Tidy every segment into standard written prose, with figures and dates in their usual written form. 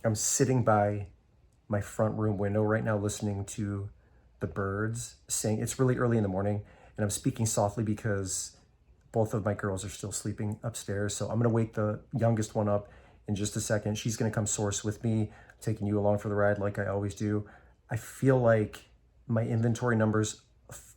I'm sitting by my front room window right now listening to the birds sing. It's really early in the morning, and I'm speaking softly because both of my girls are still sleeping upstairs. So I'm going to wake the youngest one up in just a second. She's going to come source with me, taking you along for the ride like I always do. I feel like my inventory numbers,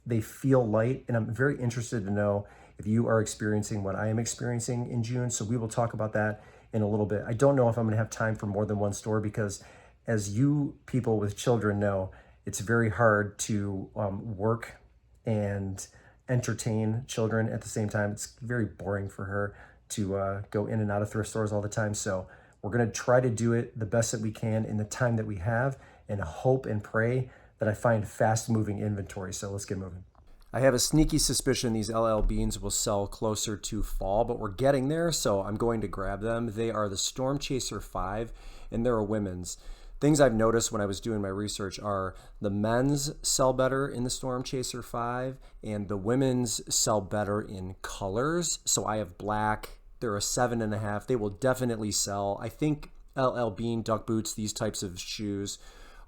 they feel light, and I'm very interested to know if you are experiencing what I am experiencing in June. So we will talk about that in a little bit. I don't know if I'm going to have time for more than one store because, as you people with children know, it's very hard to work and entertain children at the same time. It's very boring for her to go in and out of thrift stores all the time. So we're going to try to do it the best that we can in the time that we have, and hope and pray that I find fast moving inventory. So let's get moving. I have a sneaky suspicion these LL beans will sell closer to fall, but we're getting there, so I'm going to grab them. They are the Storm Chaser 5, and they're a women's. Things I've noticed when I was doing my research are the men's sell better in the Storm Chaser 5, and the women's sell better in colors. So I have black. They're a 7.5. They will definitely sell. I think LL Bean, duck boots, these types of shoes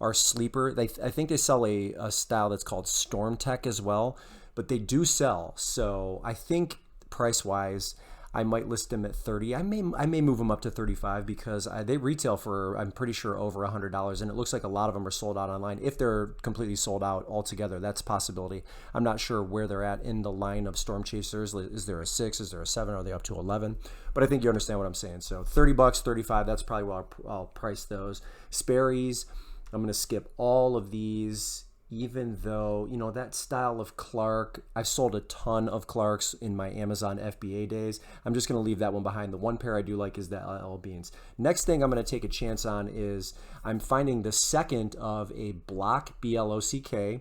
are sleeper. I think they sell a style that's called Storm Tech as well, but they do sell. So I think price wise, I might list them at 30. I may move them up to 35 because they retail for, I'm pretty sure, over $100, and it looks like a lot of them are sold out online. If they're completely sold out altogether, that's a possibility. I'm not sure where they're at in the line of Storm Chasers. Is there a 6? Is there a 7? Are they up to 11? But I think you understand what I'm saying. So 30 bucks, 35. That's probably where I'll price those. Sperry's, I'm going to skip all of these, even though, that style of Clark, I've sold a ton of Clarks in my Amazon FBA days. I'm just going to leave that one behind. The one pair I do like is the LL Beans. Next thing I'm going to take a chance on is I'm finding the second of a Block, BLOCK,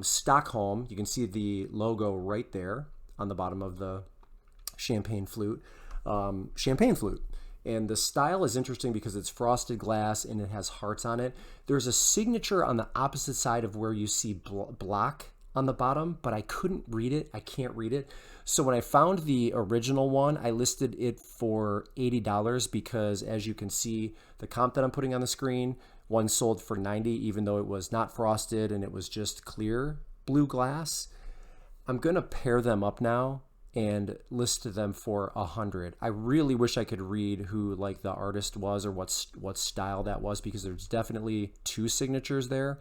Stockholm. You can see the logo right there on the bottom of the champagne flute. And the style is interesting because it's frosted glass and it has hearts on it. There's a signature on the opposite side of where you see block on the bottom, but I couldn't read it. I can't read it. So when I found the original one, I listed it for $80 because, as you can see, the comp that I'm putting on the screen, one sold for $90, even though it was not frosted and it was just clear blue glass. I'm going to pair them up now and list them for $100. I really wish I could read who like the artist was or what style that was, because there's definitely two signatures there.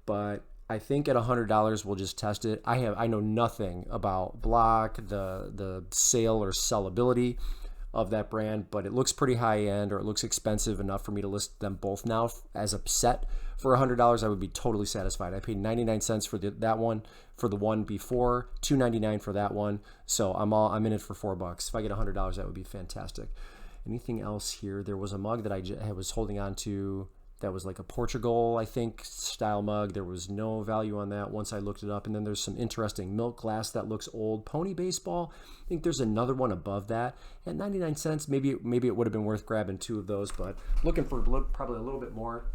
But I think at $100 we'll just test it. I know nothing about Block, the sale or sellability of that brand, but it looks pretty high end, or it looks expensive enough for me to list them both now as a set for $100. I would be totally satisfied. I paid 99 cents for that one, for the one before, $2.99 for that one. So I'm in it for $4. If I get $100, that would be fantastic. Anything else here? There was a mug that I was holding on to that was like a Portugal, I think, style mug. There was no value on that once I looked it up. And then there's some interesting milk glass that looks old. Pony baseball. I think there's another one above that at 99 cents. Maybe it would have been worth grabbing two of those, but looking for probably a little bit more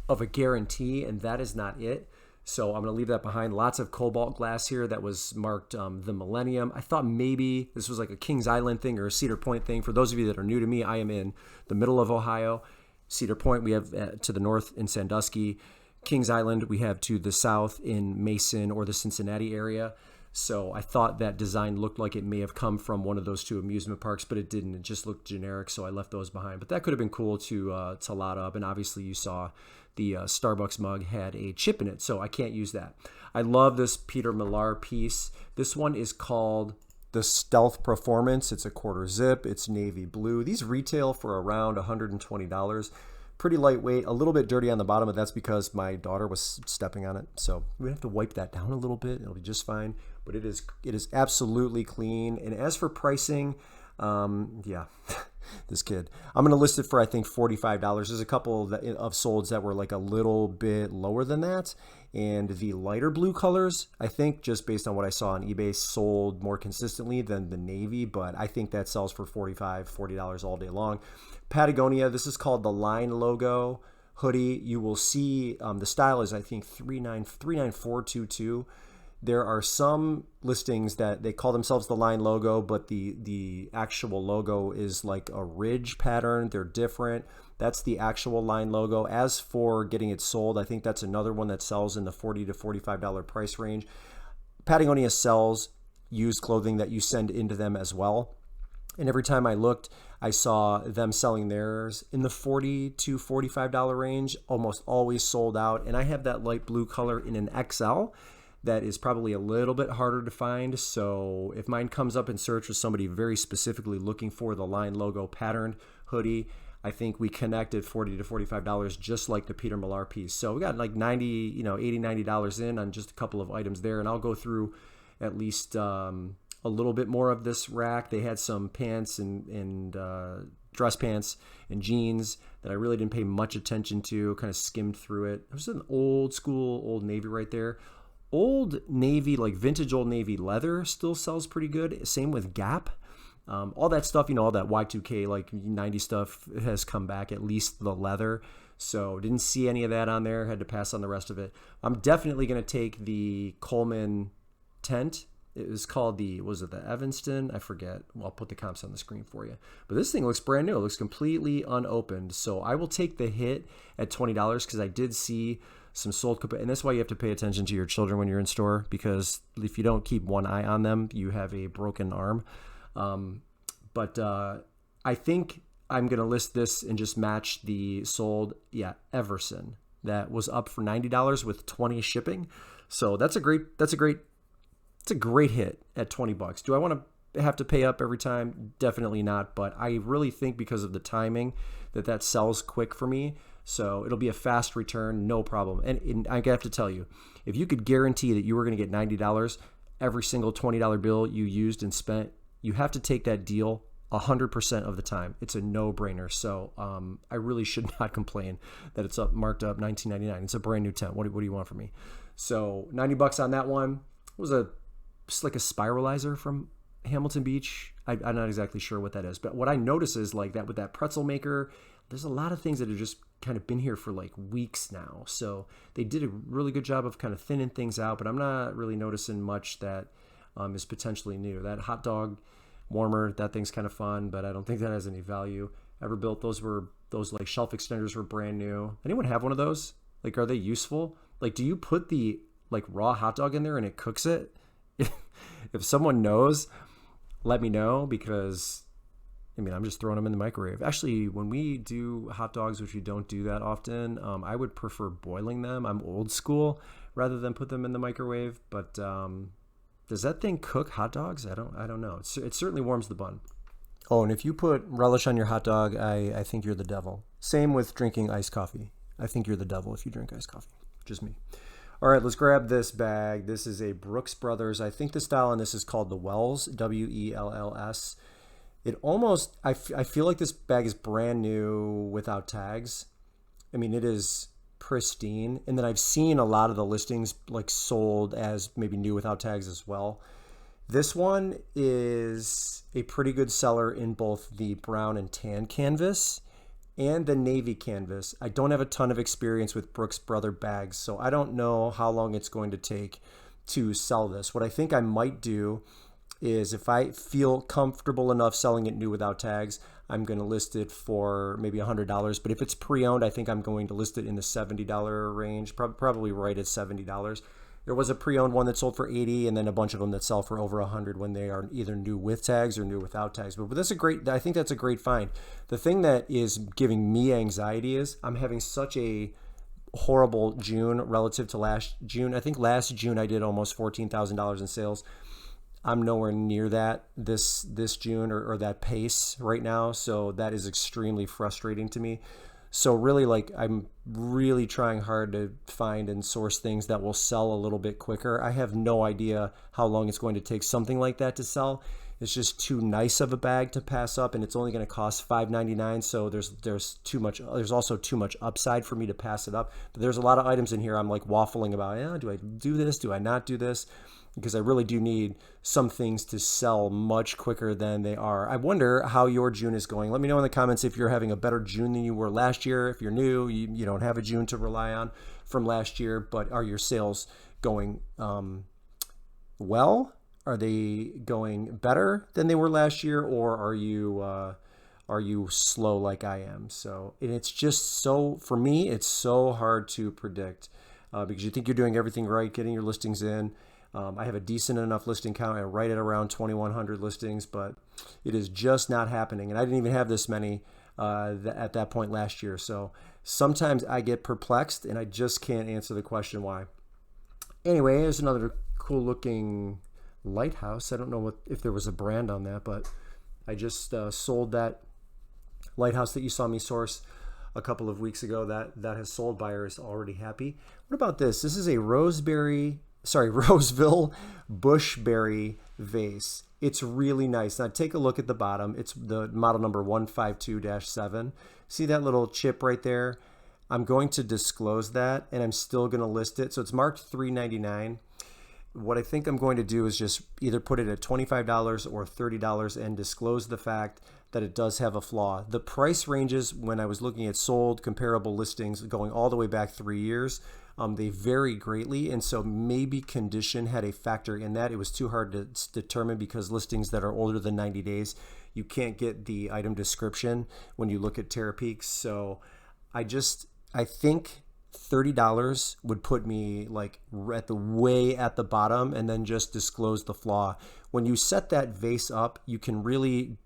of a guarantee, and that is not it. So I'm going to leave that behind. Lots of cobalt glass here that was marked the Millennium. I thought maybe this was like a Kings Island thing or a Cedar Point thing. For those of you that are new to me, I am in the middle of Ohio. Cedar Point we have to the north in Sandusky. Kings Island we have to the south in Mason or the Cincinnati area. So I thought that design looked like it may have come from one of those two amusement parks, but it didn't. It just looked generic, so I left those behind. But that could have been cool to lot up. And obviously you saw the Starbucks mug had a chip in it, so I can't use that. I love this Peter Millar piece. This one is called the Stealth Performance. It's a quarter zip. It's navy blue. These retail for around $120. Pretty lightweight, a little bit dirty on the bottom, but that's because my daughter was stepping on it. So we have to wipe that down a little bit. It'll be just fine. But it is absolutely clean. And as for pricing, yeah, this kid. I'm going to list it for, I think, $45. There's a couple of solds that were like a little bit lower than that. And the lighter blue colors, I think, just based on what I saw on eBay, sold more consistently than the navy. But I think that sells for $40 all day long. Patagonia, this is called the Line logo hoodie. You will see the style is, I think, 39422. There are some listings that they call themselves the Line logo, but the actual logo is like a ridge pattern. They're different. That's the actual line logo. As for getting it sold, I think that's another one that sells in the $40 to $45 price range. Patagonia sells used clothing that you send into them as well. And every time I looked, I saw them selling theirs in the $40 to $45 range, almost always sold out. And I have that light blue color in an XL that is probably a little bit harder to find. So if mine comes up in search with somebody very specifically looking for the line logo patterned hoodie, I think we connect at $40 to $45, just like the Peter Millar piece. So we got like $80, $90 in on just a couple of items there. And I'll go through at least a little bit more of this rack. They had some pants and dress pants and jeans that I really didn't pay much attention to, kind of skimmed through it. There's an old school, Old Navy right there. Old Navy, like vintage Old Navy leather still sells pretty good. Same with Gap. All that stuff, all that Y2K, like 90 stuff has come back, at least the leather. So didn't see any of that on there. Had to pass on the rest of it. I'm definitely going to take the Coleman tent. It was called was it the Evanston? I forget. Well, I'll put the comps on the screen for you. But this thing looks brand new. It looks completely unopened. So I will take the hit at $20 because I did see some sold. And that's why you have to pay attention to your children when you're in store, because if you don't keep one eye on them, you have a broken arm. But I think I'm going to list this and just match the sold, Everson. That was up for $90 with 20 shipping. So that's a great hit at $20. Do I want to have to pay up every time? Definitely not. But I really think because of the timing that sells quick for me. So it'll be a fast return, no problem. And I have to tell you, if you could guarantee that you were going to get $90 every single $20 bill you used and spent, you have to take that deal 100% of the time. It's a no-brainer. So I really should not complain that it's marked up $19.99. It's a brand new tent. What do you want from me? So $90 on that one. It was just like a spiralizer from Hamilton Beach. I'm not exactly sure what that is, but what I notice is like that with that pretzel maker, there's a lot of things that have just kind of been here for like weeks now. So they did a really good job of kind of thinning things out, but I'm not really noticing much that is potentially new. That hot dog warmer, that thing's kind of fun, but I don't think that has any value. Ever built those like shelf extenders were brand new. Anyone have one of those? Like, are they useful? Like, do you put the like raw hot dog in there and it cooks it? If someone knows, let me know, because I'm just throwing them in the microwave. Actually, when we do hot dogs, which we don't do that often, I would prefer boiling them. I'm old school rather than put them in the microwave. But does that thing cook hot dogs? I don't know. It certainly warms the bun. Oh, and if you put relish on your hot dog, I think you're the devil. Same with drinking iced coffee. I think you're the devil if you drink iced coffee. Just me. All right, let's grab this bag. This is a Brooks Brothers. I think the style on this is called the Wells, W-E-L-L-S. I feel like this bag is brand new without tags. It is pristine. And then I've seen a lot of the listings like sold as maybe new without tags as well. This one is a pretty good seller in both the brown and tan canvas and the navy canvas. I don't have a ton of experience with Brooks Brother bags, so I don't know how long it's going to take to sell this. What I think I might do is, if I feel comfortable enough selling it new without tags, I'm going to list it for maybe $100. But if it's pre-owned, I think I'm going to list it in the $70 range, probably right at $70. There was a pre-owned one that sold for $80, and then a bunch of them that sell for over $100 when they are either new with tags or new without tags. But I think that's a great find. The thing that is giving me anxiety is I'm having such a horrible June relative to last June. I think last June I did almost $14,000 in sales. I'm nowhere near that this June or that pace right now. So that is extremely frustrating to me. So really, I'm really trying hard to find and source things that will sell a little bit quicker. I have no idea how long it's going to take something like that to sell. It's just too nice of a bag to pass up, and it's only going to cost $5.99. So there's too much. There's also too much upside for me to pass it up. But there's a lot of items in here I'm like waffling about. Do I do this? Do I not do this? Because I really do need some things to sell much quicker than they are. I wonder how your June is going. Let me know in the comments if you're having a better June than you were last year. If you're new, you don't have a June to rely on from last year, but are your sales going well? Are they going better than they were last year, or are you are you slow like I am? So, and it's just so, for me, it's so hard to predict because you think you're doing everything right, getting your listings in. I have a decent enough listing count and right at around 2,100 listings, but it is just not happening. And I didn't even have this many at that point last year. So sometimes I get perplexed and I just can't answer the question why. Anyway, there's another cool looking lighthouse. I don't know if there was a brand on that, but I just sold that lighthouse that you saw me source a couple of weeks ago. That has sold. Buyer is already happy. What about this? This is a Roseville bushberry vase. It's really nice. Now take a look at the bottom. It's the model number 152-7. See that little chip right there? I'm going to disclose that and I'm still going to list it. So it's marked $3.99. What I think I'm going to do is just either put it at $25 or $30 and disclose the fact that it does have a flaw. The price ranges when I was looking at sold comparable listings going all the way back 3 years, they vary greatly, and so maybe condition had a factor in that. It was too hard to determine because listings that are older than 90 days, you can't get the item description when you look at Terapeaks. So I think $30 would put me like at the bottom and then just disclose the flaw. When you set that vase up, you can really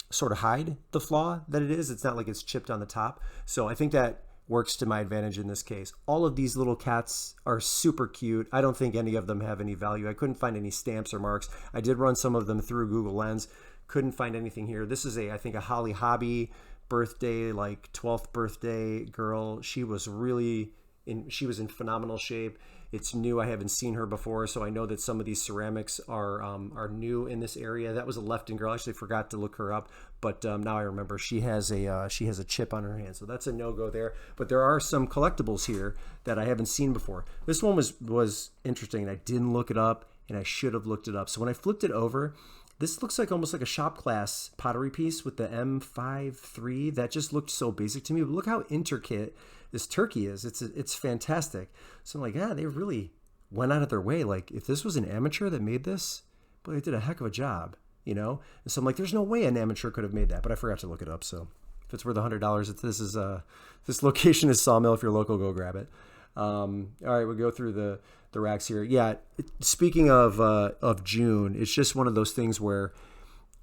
sort of hide the flaw that it is. It's not like it's chipped on the top. So I think that works to my advantage in this case. All of these little cats are super cute. I don't think any of them have any value. I couldn't find any stamps or marks. I did run some of them through Google Lens. Couldn't find anything here. This is I think a Holly Hobby birthday, like 12th birthday girl. She was in phenomenal shape. It's new. I haven't seen her before, so I know that some of these ceramics are new in this area. That was a Lefton girl. I actually forgot to look her up, but now I remember she has a chip on her hand, so that's a no-go there. But there are some collectibles here that I haven't seen before. This one was interesting, and I didn't look it up, and I should have looked it up. So when I flipped it over, this looks like almost like a shop class pottery piece with the M53. That just looked so basic to me, but look how intricate this turkey is. It's fantastic. So I'm like, they really went out of their way. Like if this was an amateur that made this, boy, they did a heck of a job, you know? And so I'm like, there's no way an amateur could have made that, but I forgot to look it up. So if it's worth $100, this location is Sawmill. If you're local, go grab it. All right, we'll go through the racks here. Yeah, speaking of June, it's just one of those things where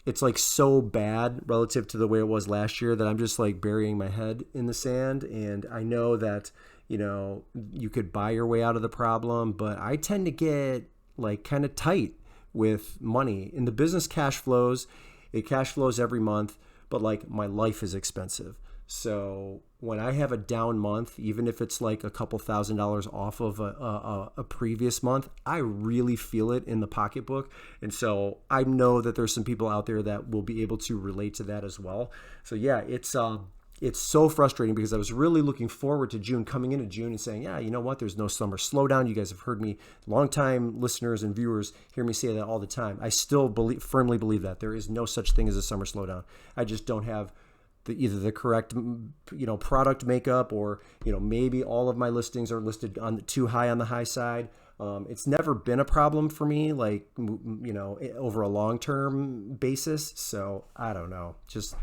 it's like so bad relative to the way it was last year that I'm just like burying my head in the sand. And I know that, you could buy your way out of the problem, but I tend to get like kind of tight with money. In the business it cash flows every month, but like my life is expensive. So when I have a down month, even if it's like a couple $1,000s off of a previous month, I really feel it in the pocketbook. And so I know that there's some people out there that will be able to relate to that as well. So yeah, it's so frustrating because I was really looking forward to June, coming into June and saying, yeah, you know what? There's no summer slowdown. You guys have heard me, longtime listeners and viewers hear me say that all the time. I still firmly believe that there is no such thing as a summer slowdown. I just don't have either the correct, product makeup or, maybe all of my listings are listed on too high on the high side. It's never been a problem for me, like, over a long-term basis. So I don't know, just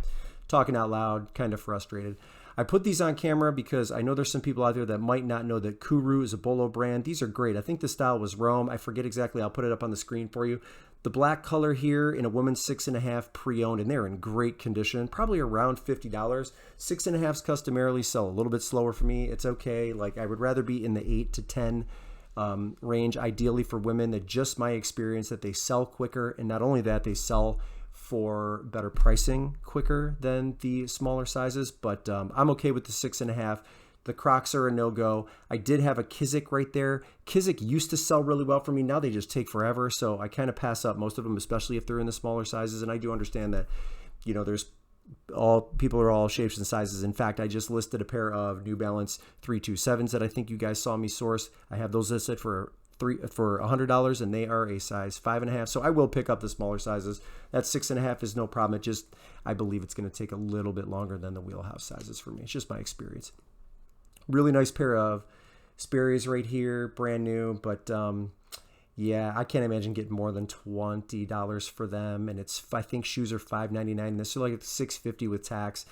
talking out loud, kind of frustrated. I put these on camera because I know there's some people out there that might not know that Kuru is a bolo brand. These are great. I think the style was Rome. I forget exactly. I'll put it up on the screen for you. The black color here in a woman's 6.5 pre-owned, and they're in great condition, probably around $50. 6.5s customarily sell a little bit slower for me. It's okay. Like I would rather be in the 8 to 10 range, ideally for women. That just my experience that they sell quicker, and not only that, they sell for better pricing quicker than the smaller sizes. But I'm okay with the 6.5. The Crocs are a no-go. I did have a Kizik right there. Kizik used to sell really well for me. Now they just take forever. So I kind of pass up most of them, especially if they're in the smaller sizes. And I do understand that, people are all shapes and sizes. In fact, I just listed a pair of New Balance 327s that I think you guys saw me source. I have those listed for $100, and they are a size 5.5. So I will pick up the smaller sizes. That 6.5 is no problem. I believe it's going to take a little bit longer than the wheelhouse sizes for me. It's just my experience. Really nice pair of Sperry's right here, brand new. But Yeah, I can't imagine getting more than $20 for them. And I think shoes are $5.99. This is like $6.50 with tax.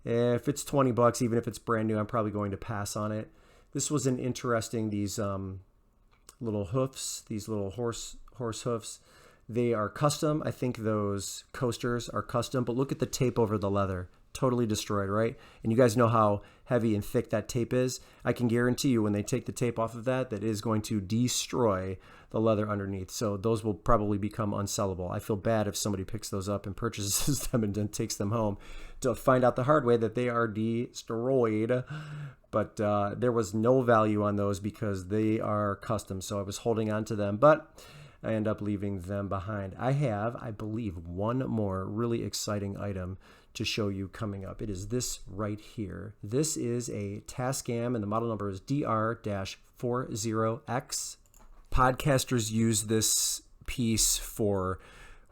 If it's $20, even if it's brand new, I'm probably going to pass on it. This was an interesting, these little hoofs, these little horse hoofs. They are custom. I think those coasters are custom, but look at the tape over the leather. Totally destroyed, right? And you guys know how heavy and thick that tape is. I can guarantee you when they take the tape off of that, that is going to destroy the leather underneath. So those will probably become unsellable. I feel bad if somebody picks those up and purchases them and then takes them home to find out the hard way that they are destroyed. But there was no value on those because they are custom. So I was holding on to them, but I end up leaving them behind. I have, I believe, one more really exciting item to show you coming up. It is this right here. This is a Tascam, and the model number is DR-40X. Podcasters use this piece for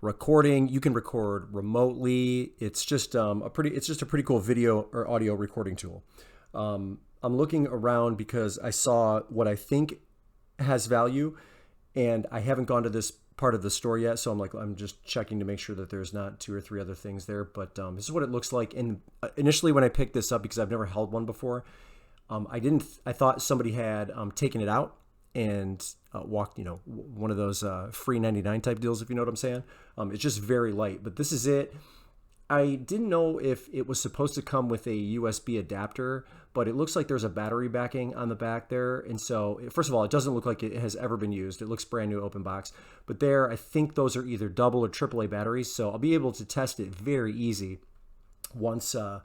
recording. You can record remotely. It's just a pretty cool video or audio recording tool. I'm looking around because I saw what I think has value, and I haven't gone to this part of the store yet, so I'm just checking to make sure that there's not 2 or 3 other things there. But this is what it looks like. And initially, when I picked this up, because I've never held one before, I thought somebody had taken it out and walked, one of those free 99 type deals, if you know what I'm saying. It's just very light, but this is it. I didn't know if it was supposed to come with a USB adapter, but it looks like there's a battery backing on the back there. And so, first of all, it doesn't look like it has ever been used. It looks brand new, open box. But there, I think those are either double or AAA batteries. So I'll be able to test it very easy once I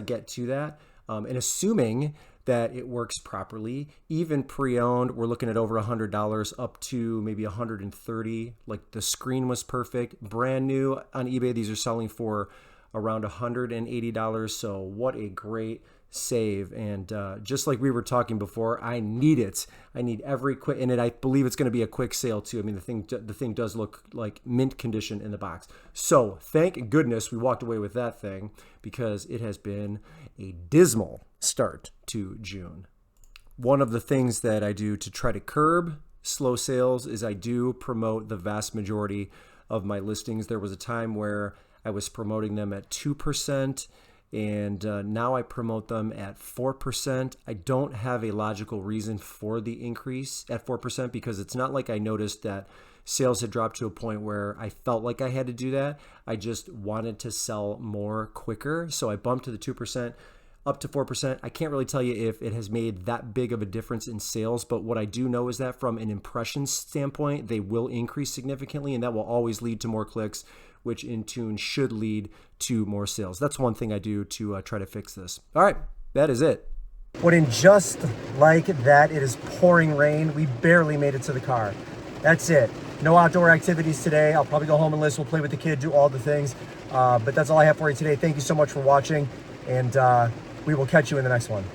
get to that. And assuming that it works properly, even pre-owned, we're looking at over $100 up to maybe $130. Like the screen was perfect. Brand new on eBay, these are selling for around $180. So what a great save. And just like we were talking before, I need it. I need every quick, and I believe it's going to be a quick sale too. I mean, the thing does look like mint condition in the box. So thank goodness we walked away with that thing, because it has been a dismal start to June. One of the things that I do to try to curb slow sales is I do promote the vast majority of my listings. There was a time where I was promoting them at 2%, and now I promote them at 4%. I don't have a logical reason for the increase at 4%, because it's not like I noticed that sales had dropped to a point where I felt like I had to do that. I just wanted to sell more quicker. So I bumped to the 2%. Up to 4%. I can't really tell you if it has made that big of a difference in sales, but what I do know is that from an impression standpoint, they will increase significantly, and that will always lead to more clicks, which in turn should lead to more sales. That's one thing I do to try to fix this. All right, that is it. When in just like that, it is pouring rain. We barely made it to the car. That's it. No outdoor activities today. I'll probably go home and listen. We'll play with the kid, do all the things. But that's all I have for you today. Thank you so much for watching, and we will catch you in the next one.